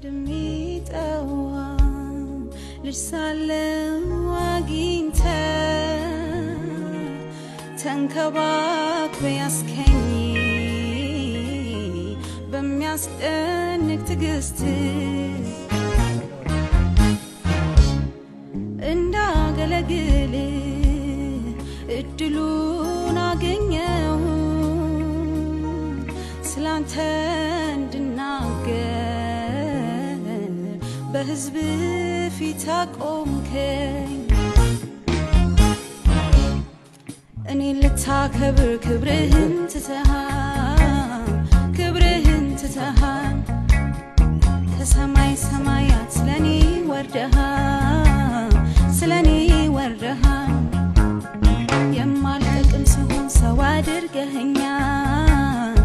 ድሚጠዋን ልጅ ሳለው አግኝተ ተንከባክበ ያስከኝ በሚያስደንቅ ትዕግስት እንዳገለግል እድሉን አገኘሁ ስላንተ እንድናገር በሕዝብ ፊት አቆምከኝ። እኔ ልታከብር ክብርህን ትተሃል ከሰማይ ሰማያት ስለኔ ወርደሃል የማልጠቅም ስሆን ሰው አድርገኸኛል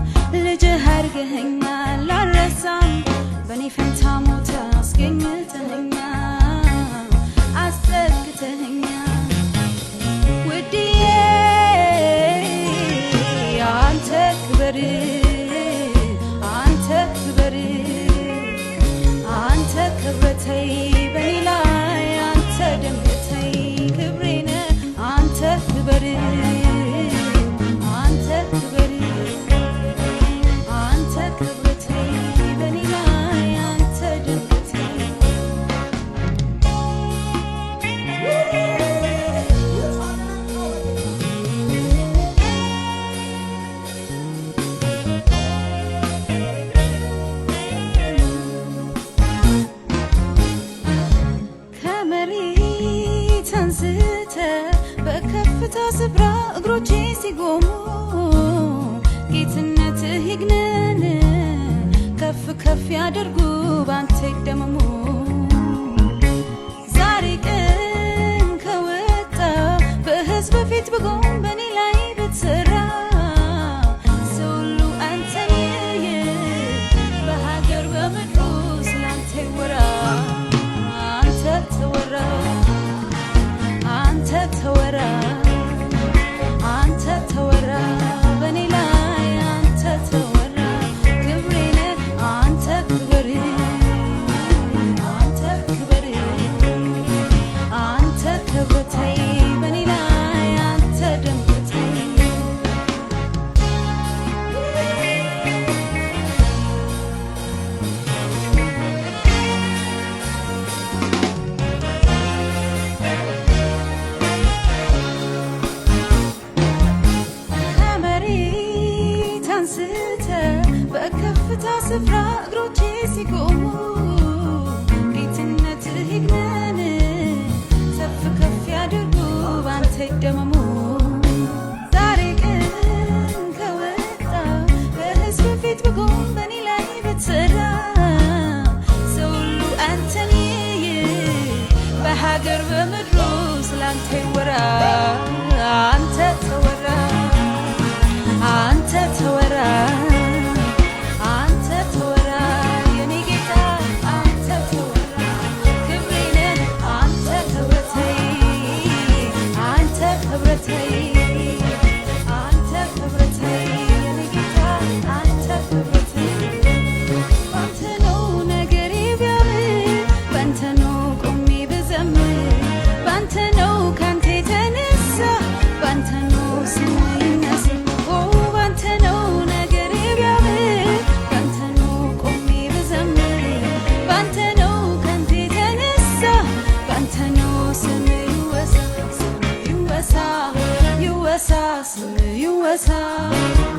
ልጅህ አድርገኸኛል አልረሳም በኔ ፈንታ ሞተ አስገኝተኸኛል አስጠግተኸኛል ውድዬ አንተ ክበር ክብረተይ በኔ ላይ አንተ ደምቀተይ ክብሬነ አንተ ክበር ክብረተይ በኔ ላይ አንተ ደምቀተይ በከፍታ ስፍራ እግሮቼ ሲቆሙ ጌትነትህ ይግነን ከፍ ከፍ ያድርጉ ባንተ ይደመሙ ዛሬ ቀን ከወጣ በሕዝብ ፊት ብቆም በኔ ላይ ብትሰራ ሰው ሁሉ አንተን ያየ በሀገር በምድሩ ስላንተ ይወራ አንተ ተወራ አንተ ተወራ በኔ ላይ አንተ ተወራ ክብሬነ አንተ ክበር አንተ ክብረተይ በኔ ላይ አንተ ደምቀተይ በከፍታ ስፍራ እግሮቼ ሲቆሙ ጌትነትህ ይግነን ከፍ ከፍ ያድርጉ ባንተ ይደመሙ ዛሬ ቀን ከወጣ በሕዝብ ፊት ብቆም በኔ ላይ ብትሰራ ሰው ሁሉ አንተን ያየ በሀገር በምድሩ ስላንተ ይወራ አንተ ተወራ you